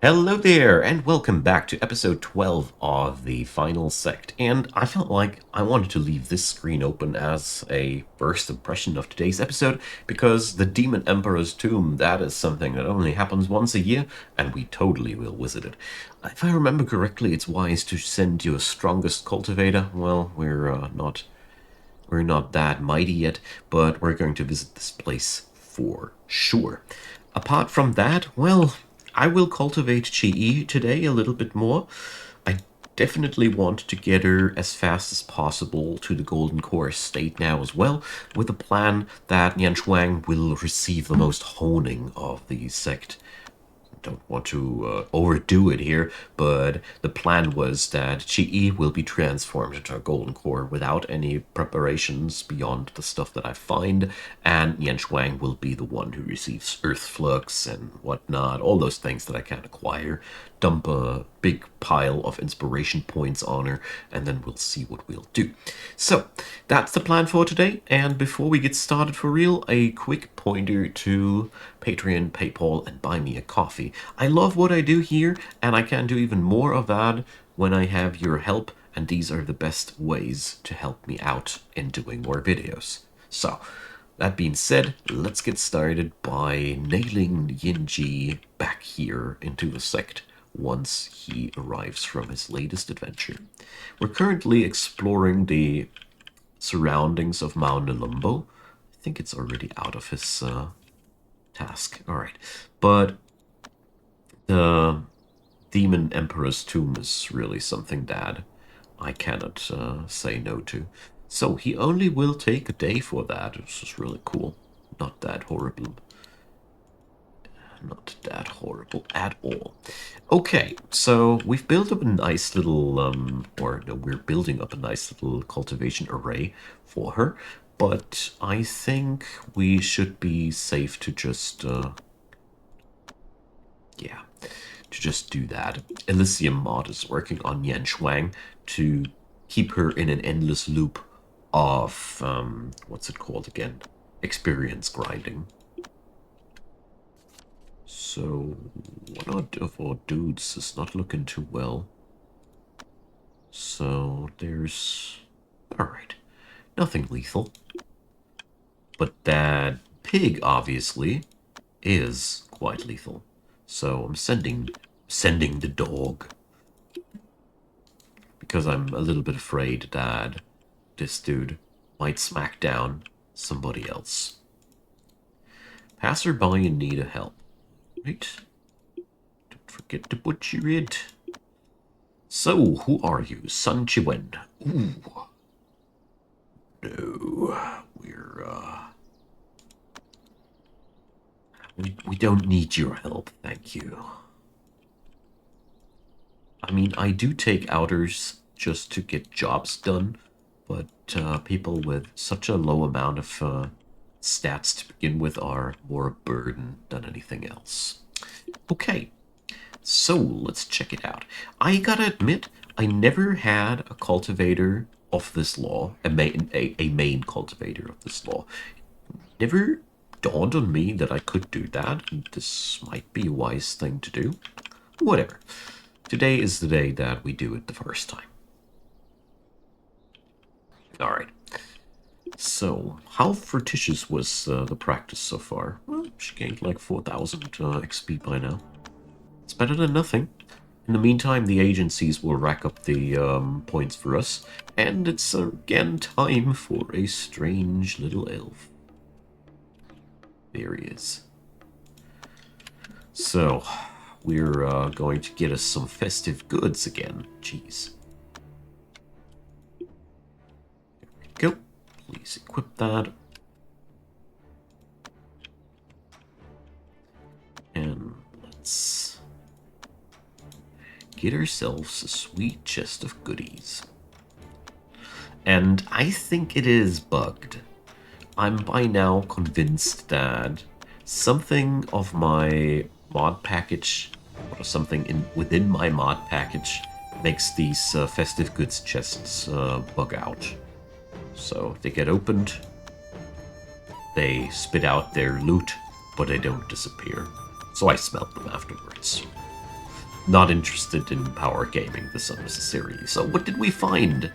Hello there, and welcome back to episode 12 of the final Sect. And I felt like I wanted to leave this screen open as a first impression of today's episode, because the Demon Emperor's Tomb, that is something that only happens once a year, and we totally will visit it. If I remember correctly, it's wise to send your strongest cultivator. Well, we're not that mighty yet, but we're going to visit this place for sure. Apart from that, well, I will cultivate Chi today a little bit more. I definitely want to get her as fast as possible to the Golden Core state now as well, with the plan that Nian Shuang will receive the most honing of the sect. Don't want to overdo it here, but the plan was that Chi will be transformed into a golden core without any preparations beyond the stuff that I find, and Yan Shuang will be the one who receives Earth Flux and whatnot, all those things that I can acquire. Dump a big pile of inspiration points on her, and then we'll see what we'll do. So, that's the plan for today, and before we get started for real, a quick pointer to Patreon, PayPal, and Buy Me a Coffee. I love what I do here, and I can do even more of that when I have your help, and these are the best ways to help me out in doing more videos. So, that being said, let's get started by nailing Yinji back here into the sect once he arrives from his latest adventure. We're currently exploring the surroundings of Mount NELUMBO. I think it's already out of his task. Alright. But the Demon Emperor's Tomb is really something that I cannot say no to. So he only will take a day for that, which is really cool. Not that horrible. Not that horrible at all. Okay, so we've built up a nice little, or no, we're building up a nice little cultivation array for her, but I think we should be safe to just, yeah, to just do that. Elysium mod is working on Yan Shuang to keep her in an endless loop of, what's it called again? Experience grinding. So, one of our dudes is not looking too well. So, there's... Alright. Nothing lethal. But that pig, obviously, is quite lethal. So, I'm sending the dog. Because I'm a little bit afraid that this dude might smack down somebody else. Passerby in need of help. Right? Don't forget to butcher it. So, who are you? Sun Chiwen. Ooh. No. We don't need your help, thank you. I mean, I do take outers just to get jobs done, but people with such a low amount of stats to begin with are more a burden than anything else. Okay, so let's check it out. I gotta admit, I never had a cultivator of this law, a main cultivator of this law. Never dawned on me that I could do that. This might be a wise thing to do. Whatever. Today is the day that we do it the first time. Alright. So, how fortuitous was the practice so far? Well, she gained like 4,000 XP by now. It's better than nothing. In the meantime, the agencies will rack up the points for us, and it's again time for a strange little elf. There he is. So, we're going to get us some festive goods again. Jeez. There we go. Please equip that. And let's get ourselves a sweet chest of goodies. And I think it is bugged. I'm by now convinced that something of my mod package, or something within my mod package, makes these festive goods chests bug out. So they get opened, they spit out their loot, but they don't disappear. So I smelt them afterwards. not interested in power gaming this unnecessarily. So what did we find?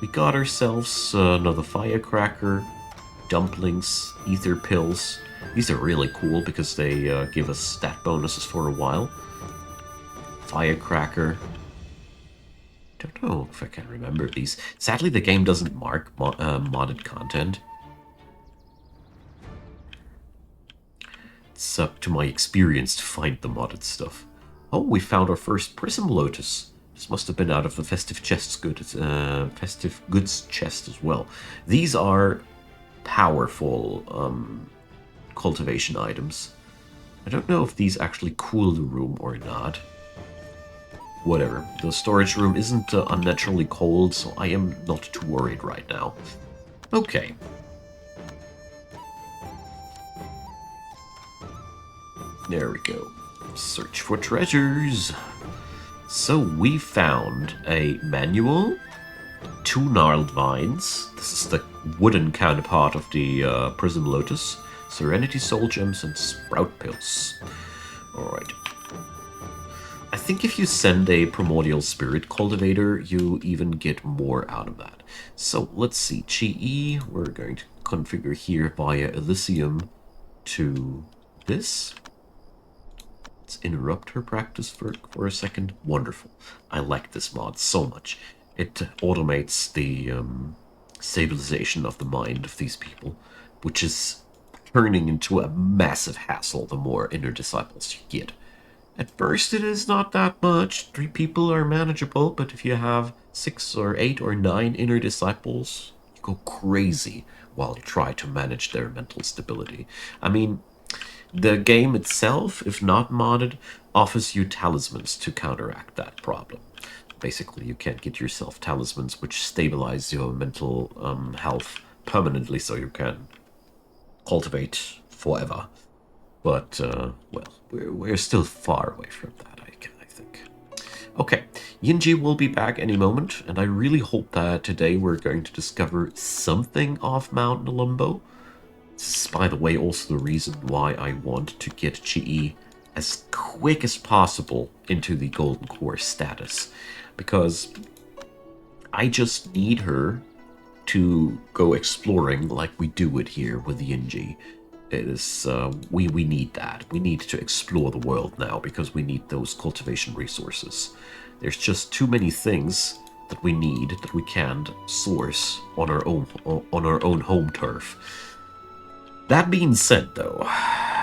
We got ourselves another firecracker, dumplings, ether pills. These are really cool because they give us stat bonuses for a while. Firecracker. Don't know if I can remember these. Sadly, the game doesn't mark modded content. It's up to my experience to find the modded stuff. Oh, we found our first prism lotus. This must have been out of the festive festive goods chest as well. These are powerful cultivation items. I don't know if these actually cool the room or not. Whatever. The storage room isn't unnaturally cold, so I am not too worried right now. Okay. There we go. Search for treasures. So we found a manual, 2 gnarled vines. This is the wooden counterpart of the prism lotus. Serenity soul gems and sprout pills. Alright. I think if you send a primordial spirit cultivator, you even get more out of that. So let's see. GE, we're going to configure here via Elysium to this. Let's interrupt her practice for a second. Wonderful. I like this mod so much. It automates the stabilization of the mind of these people, which is turning into a massive hassle the more inner disciples you get. At first it is not that much. 3 people are manageable, but if you have 6 or 8 or 9 inner disciples, you go crazy while you try to manage their mental stability. I mean, the game itself, if not modded, offers you talismans to counteract that problem. Basically, you can get yourself talismans which stabilize your mental health permanently so you can cultivate forever. But, well, we're still far away from that, I think. Okay, Yinji will be back any moment, and I really hope that today we're going to discover something off Mount NELUMBO. This is, by the way, also the reason why I want to get GE as quick as possible into the Golden Core status. Because I just need her to go exploring like we do it here with Yinji. It is, we need that. We need to explore the world now because we need those cultivation resources. There's just too many things that we need that we can't source on our own home turf. That being said, though,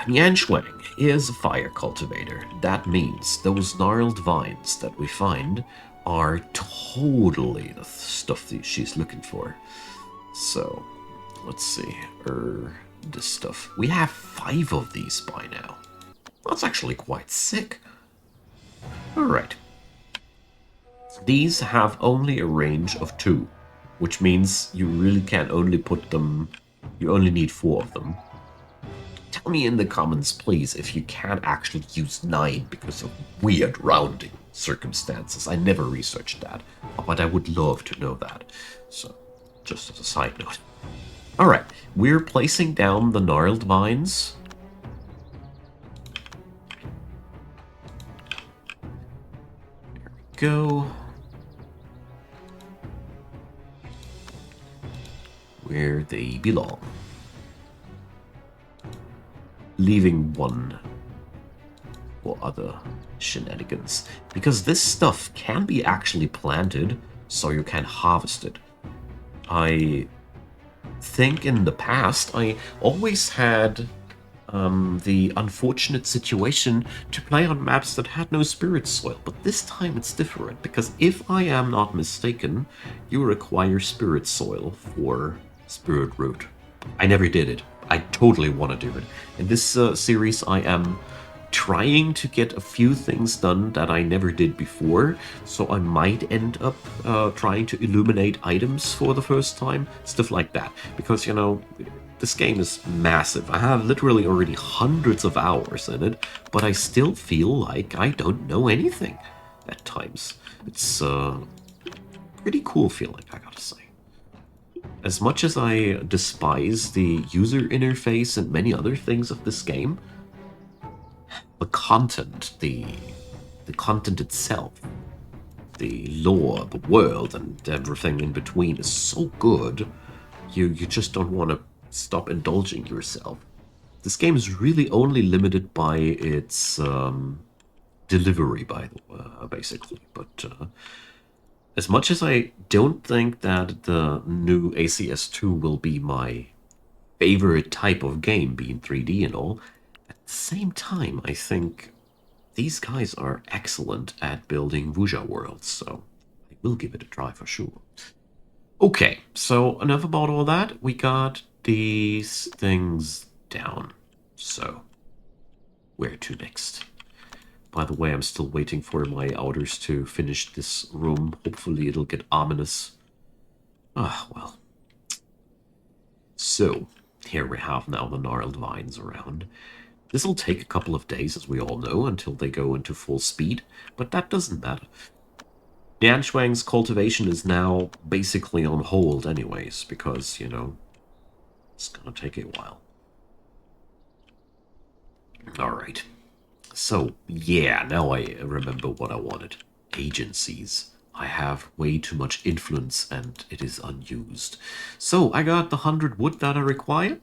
Nian Shuang is a fire cultivator. That means those gnarled vines that we find are totally the stuff that she's looking for. So, let's see. This stuff. We have 5 of these by now. That's actually quite sick. Alright. These have only a range of 2, which means you really can only put them... You only need 4 of them. Tell me in the comments, please, if you can actually use 9 because of weird rounding circumstances. I never researched that, but I would love to know that. So, just as a side note. Alright, we're placing down the gnarled vines. There we go. Where they belong. Leaving 1 for other shenanigans. Because this stuff can be actually planted, so you can harvest it. I think in the past I always had the unfortunate situation to play on maps that had no spirit soil, but this time it's different because if I am not mistaken, you require spirit soil for spirit root. I never did it. I totally want to do it. In this series I am trying to get a few things done that I never did before, so I might end up trying to illuminate items for the first time, stuff like that, because, you know, this game is massive. I have literally already hundreds of hours in it, but I still feel like I don't know anything at times. It's a pretty cool feeling, I gotta say. As much as I despise the user interface and many other things of this game, the content, the the content itself, the lore, the world, and everything in between is so good, you just don't want to stop indulging yourself. This game is really only limited by its delivery, basically. But as much as I don't think that the new ACS2 will be my favorite type of game, being 3D and all, at the same time, I think these guys are excellent at building Wuxia worlds, so I will give it a try for sure. Okay, so enough about all that. We got these things down. So, where to next? By the way, I'm still waiting for my outers to finish this room. Hopefully it'll get ominous. Ah, well. So, here we have now the gnarled vines around. This'll take a couple of days, as we all know, until they go into full speed, but that doesn't matter. Nianshuang's cultivation is now basically on hold anyways, because, you know, it's gonna take a while. Alright. So, yeah, now I remember what I wanted. Agencies. I have way too much influence and it is unused. So, I got the 100 wood that I require.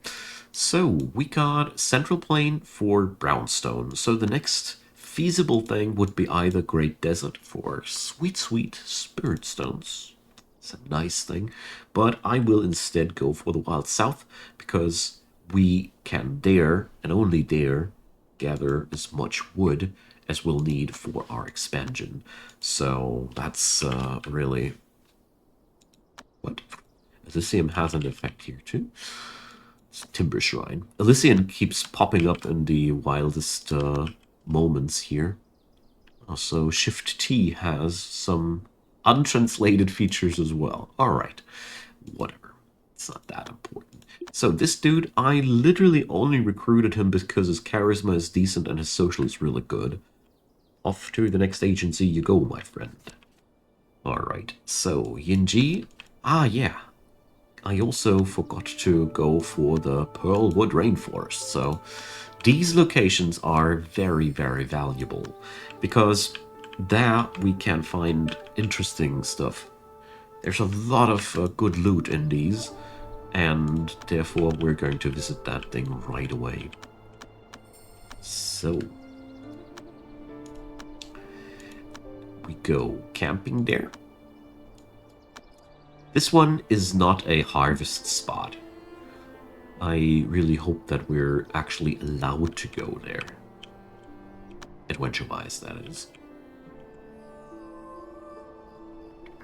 So, we got Central Plain for brownstone. So, the next feasible thing would be either Great Desert for sweet, sweet spirit stones. It's a nice thing. But I will instead go for the Wild South because we can there, and only there, gather as much wood as we'll need for our expansion. So that's really... What? Elysium has an effect here too. It's Timber Shrine. Elysium keeps popping up in the wildest moments here. Also, Shift T has some untranslated features as well. Alright, whatever. It's not that important. So this dude, I literally only recruited him because his charisma is decent and his social is really good. Off to the next agency you go, my friend. Alright, so Yinji. Ah, yeah. I also forgot to go for the Pearlwood Rainforest, so these locations are very, very valuable because there we can find interesting stuff. There's a lot of good loot in these, and therefore we're going to visit that thing right away. So, we go camping there. This one is not a harvest spot. I really hope that we're actually allowed to go there. Adventure-wise, that is.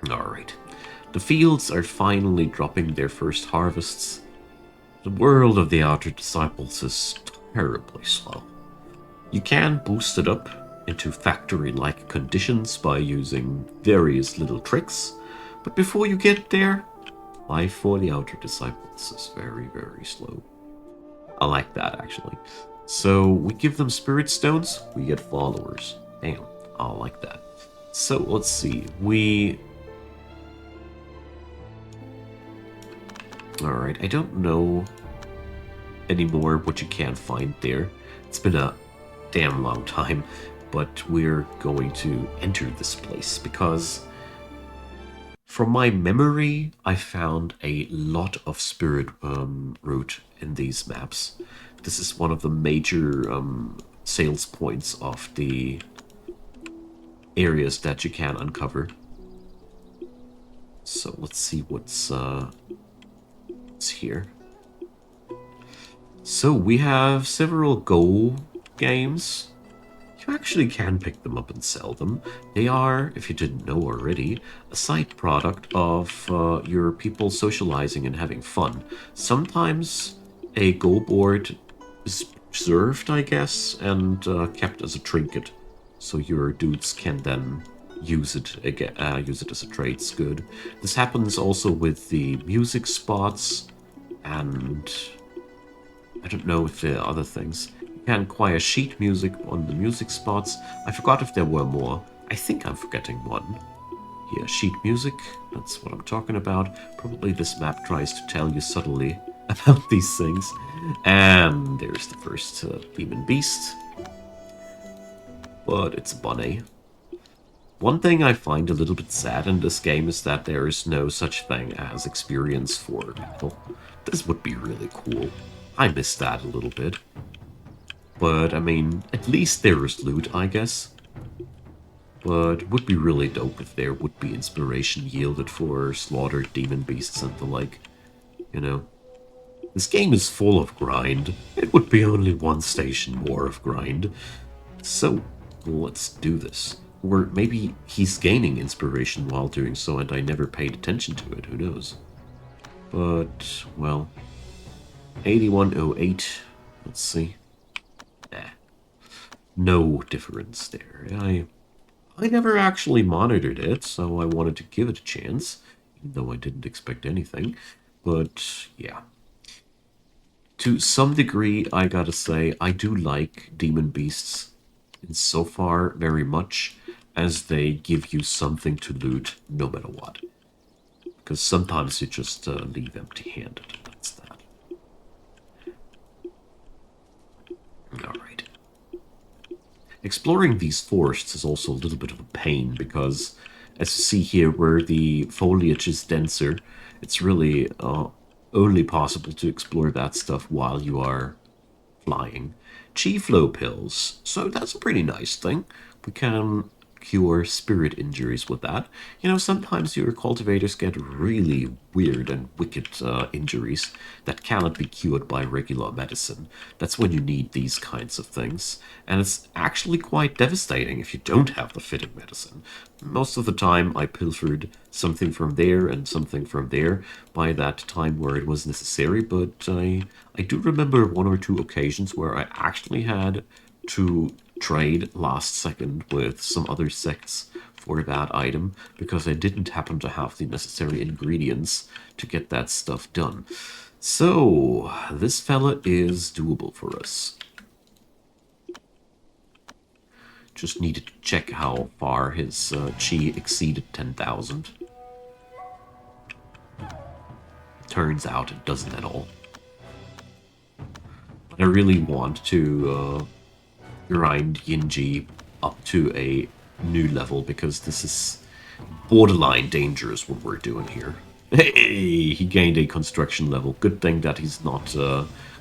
Alright. The fields are finally dropping their first harvests. The world of the Outer Disciples is terribly slow. You can boost it up into factory-like conditions by using various little tricks, but before you get there, life for the Outer Disciples is very, very slow. I like that, actually. So, we give them spirit stones, we get followers. Damn, I like that. So, let's see. Alright, I don't know anymore what you can find there. It's been a damn long time, but we're going to enter this place because from my memory, I found a lot of spirit root in these maps. This is one of the major sales points of the areas that you can uncover. So let's see what's here. So we have several Go games. You actually can pick them up and sell them. They are, if you didn't know already, a side product of your people socializing and having fun. Sometimes a Go board is preserved, I guess, and kept as a trinket, so your dudes can then use it again, use it as a trades good. This happens also with the music spots, and I don't know if there are other things. You can acquire sheet music on the music spots. I forgot if there were more. I think I'm forgetting one. Here, sheet music, that's what I'm talking about. Probably this map tries to tell you subtly about these things. And there's the first demon beast. But it's a bunny. One thing I find a little bit sad in this game is that there is no such thing as experience for battle. This would be really cool. I miss that a little bit. But, I mean, at least there is loot, I guess. But it would be really dope if there would be inspiration yielded for slaughtered demon beasts and the like. You know? This game is full of grind. It would be only one station more of grind. So, let's do this. Or maybe he's gaining inspiration while doing so and I never paid attention to it, who knows. But, well, 8108, let's see. No difference there. I never actually monitored it, so I wanted to give it a chance, even though I didn't expect anything. But, yeah. To some degree, I gotta say, I do like demon beasts insofar very much as they give you something to loot no matter what. Because sometimes you just leave empty-handed, and that's that. Alright. Exploring these forests is also a little bit of a pain, because as you see here, where the foliage is denser, it's really only possible to explore that stuff while you are flying. Chi flow pills, so that's a pretty nice thing. We can cure spirit injuries with that. You know, sometimes your cultivators get really weird and wicked injuries that cannot be cured by regular medicine. That's when you need these kinds of things. And it's actually quite devastating if you don't have the fitting medicine. Most of the time I pilfered something from there and something from there by that time where it was necessary, but I do remember one or two occasions where I actually had to trade last second with some other sects for that item because I didn't happen to have the necessary ingredients to get that stuff done. So, this fella is doable for us. Just needed to check how far his chi exceeded 10,000. Turns out it doesn't at all. But I really want to grind Yinji up to a new level because this is borderline dangerous what we're doing here. Hey, he gained a construction level. Good thing that he's not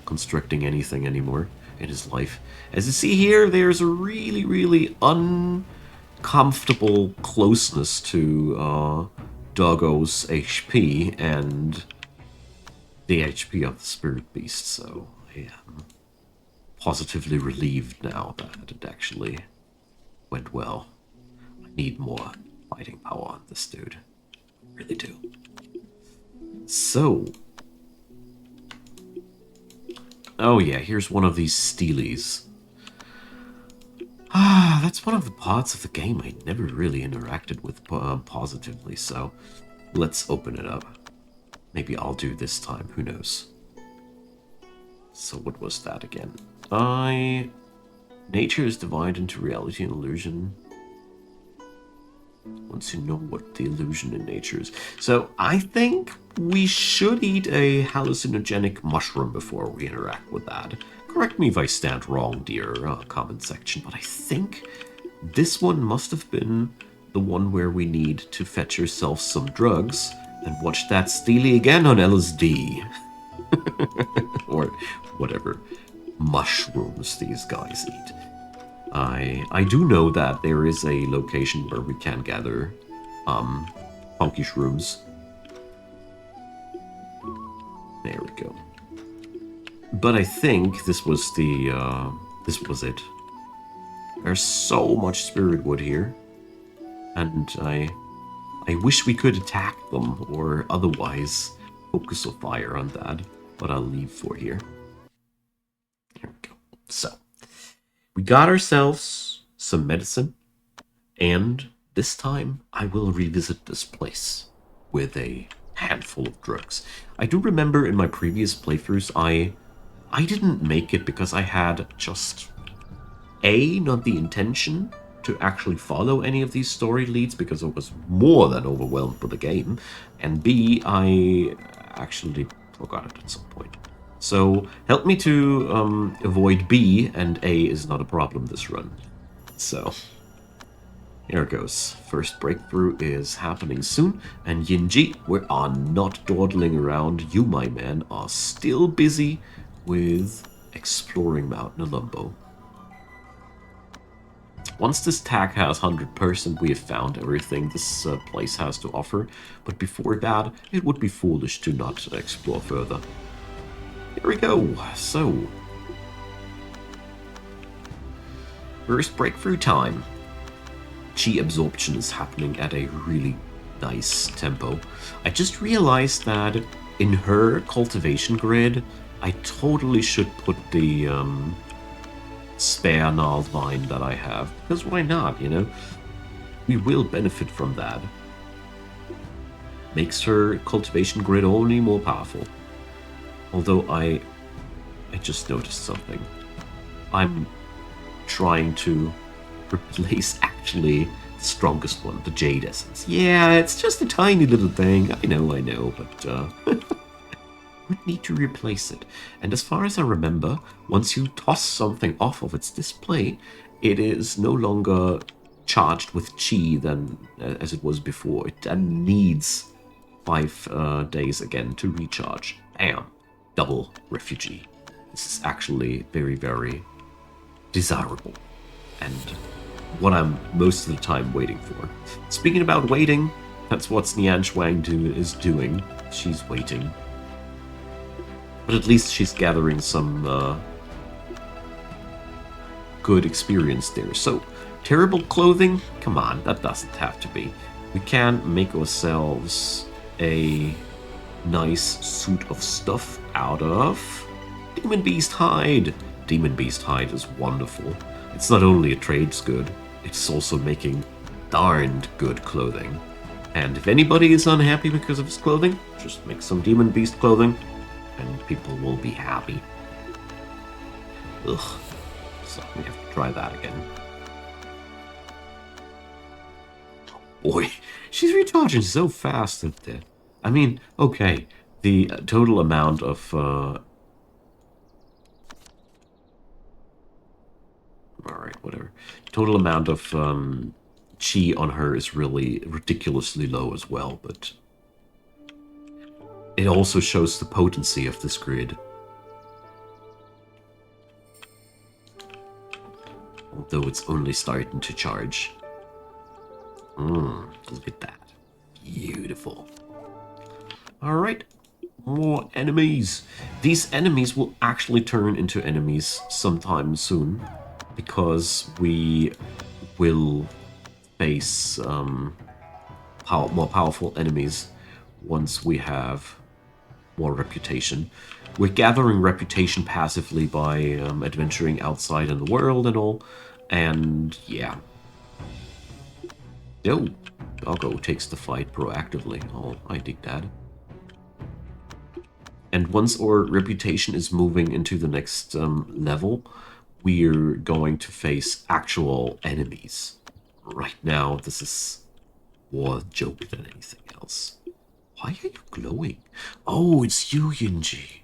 constructing anything anymore in his life. As you see here, there's a really, really uncomfortable closeness to Doggo's HP and the HP of the spirit beast, so I am positively relieved now that it actually went well. I need more fighting power on this dude. I really do. So. Oh yeah, here's one of these steles. That's one of the parts of the game I never really interacted with positively, so let's open it up. Maybe I'll do this time, who knows. So what was that again? Nature is divided into reality and illusion. Once you know what the illusion in nature is. So I think we should eat a hallucinogenic mushroom before we interact with that. Correct me if I stand wrong, dear comment section, but I think this one must have been the one where we need to fetch ourselves some drugs and watch that Steely again on LSD. Or whatever mushrooms these guys eat. I do know that there is a location where we can gather funky shrooms. There we go. But I think this was this was it. There's so much spirit wood here, and I wish we could attack them or otherwise focus a fire on that, but I'll leave for here. There we go. So, we got ourselves some medicine, and this time I will revisit this place with a handful of drugs. I do remember in my previous playthroughs I didn't make it because I had just not the intention to actually follow any of these story leads because I was more than overwhelmed with the game, and B, I actually forgot it at some point. So help me to avoid B, and A is not a problem this run. So Here goes. First breakthrough is happening soon, and Yinji, we are not dawdling around. You, my man, are still busy with exploring Mount NELUMBO. Once this tag has 100%, we have found everything this place has to offer, but before that, it would be foolish to not explore further. Here we go. So, first breakthrough time. Chi absorption is happening at a really nice tempo. I just realized that in her cultivation grid, I totally should put the spare gnarled vine that I have, because why not, you know? We will benefit from that. Makes her cultivation grid only more powerful. Although I just noticed something. I'm trying to replace actually the strongest one, the Jade Essence. Yeah, it's just a tiny little thing. I know, but we need to replace it. And as far as I remember, once you toss something off of its display, it is no longer charged with chi than as it was before. It then needs 5 days again to recharge. Bam! Double refugee. This is actually very, very desirable. And what I'm most of the time waiting for. Speaking about waiting, that's what Nian Shuang is doing. She's waiting. But at least she's gathering some good experience there. So, terrible clothing? Come on, that doesn't have to be. We can make ourselves a nice suit of stuff out of Demon Beast Hide. Demon Beast Hide is wonderful. It's not only a trades good, it's also making darned good clothing. And if anybody is unhappy because of his clothing, just make some Demon Beast clothing, and people will be happy. Ugh. So we have to try that again. Boy, she's recharging so fast up there. I mean, okay, the total amount of alright, whatever. Total amount of chi on her is really ridiculously low as well, but it also shows the potency of this grid. Although it's only starting to charge. Look at that. Beautiful. Alright, more enemies. These enemies will actually turn into enemies sometime soon, because we will face more powerful enemies once we have more reputation. We're gathering reputation passively by adventuring outside in the world and all, and yeah. Yo, Doggo takes the fight proactively. Oh, I dig that. And once our reputation is moving into the next level, we're going to face actual enemies. Right now, this is more a joke than anything else. Why are you glowing? Oh, it's you, Yinji.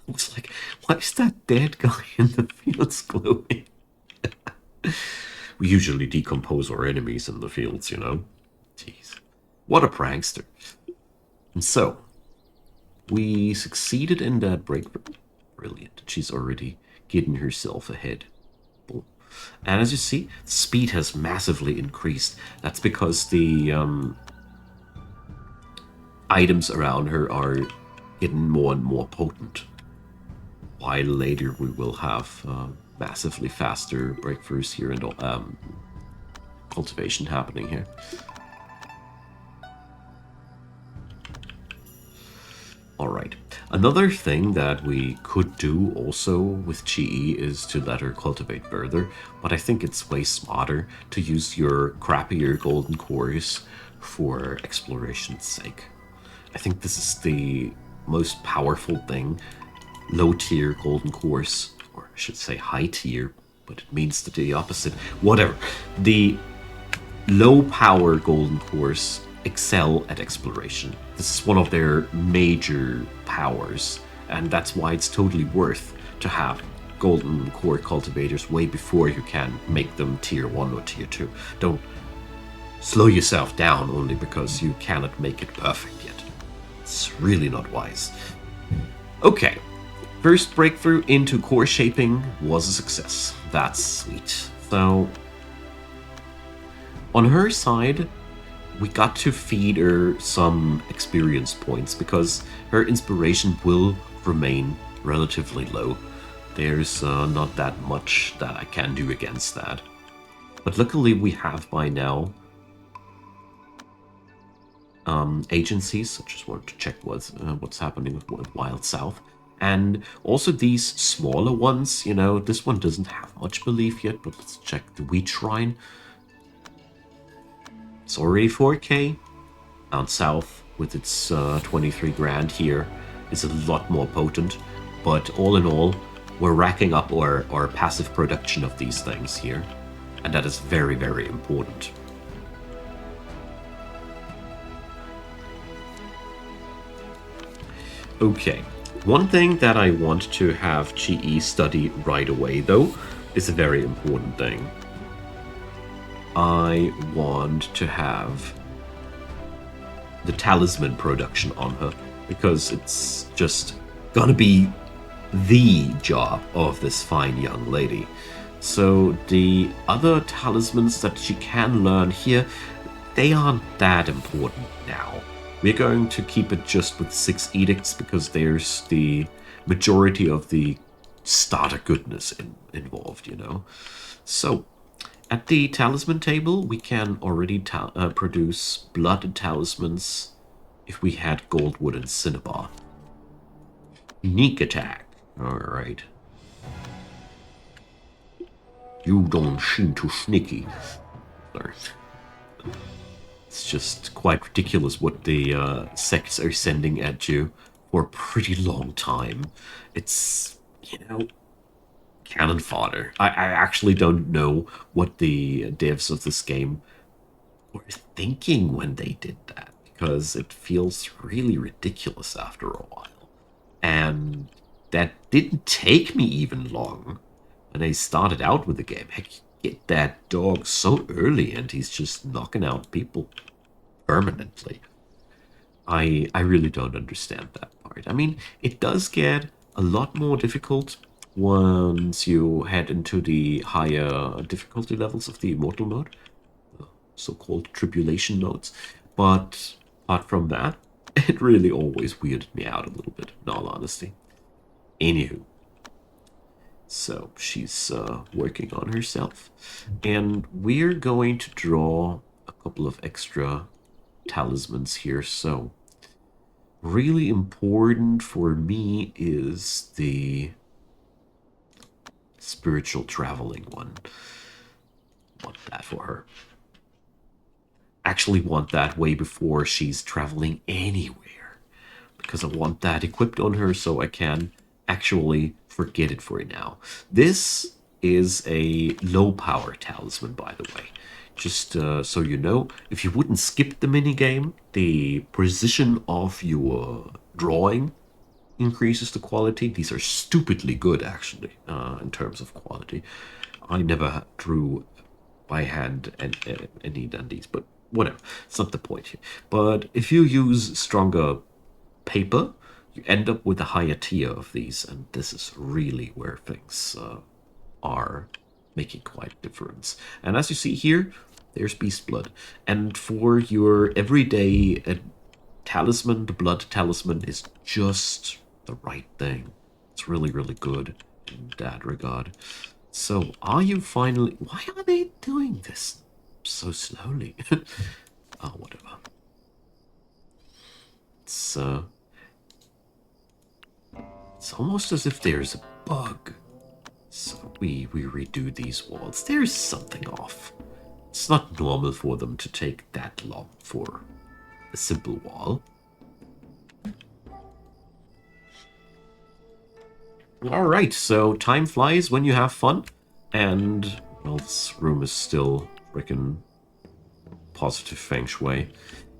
Looks like, why is that dead guy in the fields glowing? We usually decompose our enemies in the fields, you know? Jeez. What a prankster. And so, we succeeded in that breakthrough. Brilliant. She's already getting herself ahead. Boom. And as you see, speed has massively increased. That's because the items around her are getting more and more potent. While later we will have massively faster breakthroughs here and cultivation happening here. Alright, another thing that we could do also with Chi is to let her cultivate further, but I think it's way smarter to use your crappier golden cores for exploration's sake. I think this is the most powerful thing. Low tier golden cores, or I should say high tier, but it means the opposite. Whatever. The low power golden cores excel at exploration. This is one of their major powers, and that's why it's totally worth to have golden core cultivators way before you can make them tier 1 or tier 2. Don't slow yourself down only because you cannot make it perfect yet. It's really not wise. Okay, first breakthrough into core shaping was a success. That's sweet. So, on her side, we got to feed her some experience points because her inspiration will remain relatively low. There's not that much that I can do against that. But luckily we have by now agencies. I just wanted to check what's happening with Wild South. And also these smaller ones, you know, this one doesn't have much belief yet, but let's check the Wheat Shrine. It's already 4K. Down south with its 23 grand here is a lot more potent. But all in all, we're racking up our passive production of these things here. And that is very, very important. Okay, one thing that I want to have GE study right away, though, is a very important thing. I want to have the talisman production on her, because it's just gonna be the job of this fine young lady. So the other talismans that she can learn here, they aren't that important now. We're going to keep it just with 6 edicts because there's the majority of the starter goodness involved, you know. So at the talisman table, we can already produce blood talismans if we had gold, wood, and cinnabar. Sneak attack. Alright. You don't seem too sneaky. Sorry. It's just quite ridiculous what the sects are sending at you for a pretty long time. It's, you know, cannon fodder. I actually don't know what the devs of this game were thinking when they did that, because it feels really ridiculous after a while. And that didn't take me even long when I started out with the game. Heck, get that dog so early and he's just knocking out people permanently. I really don't understand that part. I mean, it does get a lot more difficult once you head into the higher difficulty levels of the Immortal mode, the so-called tribulation modes. But apart from that, it really always weirded me out a little bit, in all honesty. Anywho. So she's working on herself. And we're going to draw a couple of extra talismans here. So really important for me is the spiritual traveling one. Want that for her. Actually want that way before she's traveling anywhere, because I want that equipped on her so I can actually forget it for now. This is a low power talisman, by the way. Just so you know, if you wouldn't skip the minigame, the precision of your drawing increases the quality. These are stupidly good, actually, in terms of quality. I never drew by hand any dandies, but whatever. It's not the point here. But if you use stronger paper, you end up with a higher tier of these, and this is really where things are making quite a difference. And as you see here, there's Beast Blood. And for your everyday talisman, the Blood Talisman is just the right thing. It's really, really good in that regard. So, are you finally... Why are they doing this so slowly? Oh, whatever. It's almost as if there's a bug. So we redo these walls. There's something off. It's not normal for them to take that long for a simple wall. Alright, so time flies when you have fun. And, well, this room is still freaking positive feng shui.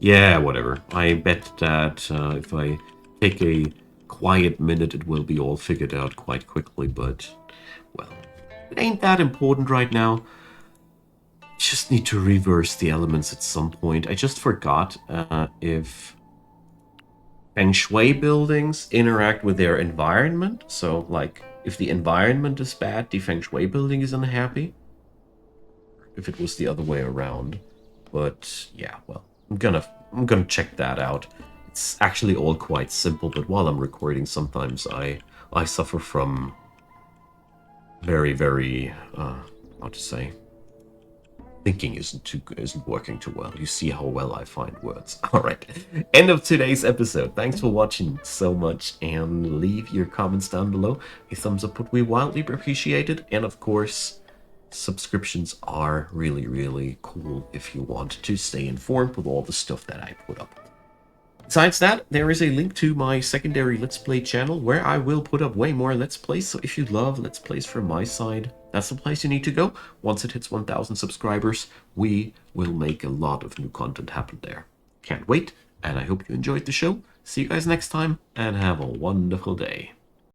Yeah, whatever. I bet that if I take a quiet minute, it will be all figured out quite quickly, but It ain't that important right now. Just need to reverse the elements at some point. I just forgot if Feng Shui buildings interact with their environment. So, like, if the environment is bad, the Feng Shui building is unhappy. If it was the other way around. But yeah, well, I'm gonna check that out. It's actually all quite simple, but while I'm recording, sometimes I suffer from very how to say, thinking isn't working too well. You see how well I find words. All right, end of today's episode. Thanks for watching so much, and leave your comments down below. A thumbs up would be wildly appreciated, and of course, subscriptions are really cool if you want to stay informed with all the stuff that I put up. Besides that, there is a link to my secondary Let's Play channel where I will put up way more Let's Plays, so if you love Let's Plays from my side, that's the place you need to go. Once it hits 1,000 subscribers, we will make a lot of new content happen there. Can't wait, and I hope you enjoyed the show. See you guys next time, and have a wonderful day.